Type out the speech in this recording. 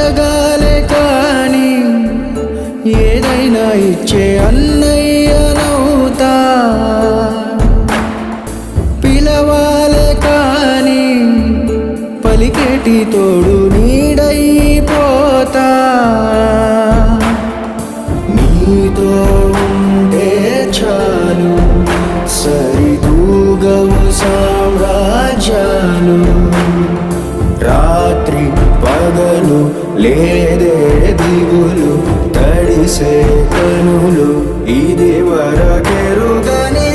అడగాలే కానీ ఏదైనా ఇచ్చే అన్నయ్యనవుతా. పిలవాలే కానీ పలికేటి తోడు నీడైపోతా. నీతో ఉంటే చాలు సరిదూగవు సామ్రాజ్యాలు. రాత్రి పగలు లేదే దిగులు, తడిసే కనులు ఇది వరకెరుగని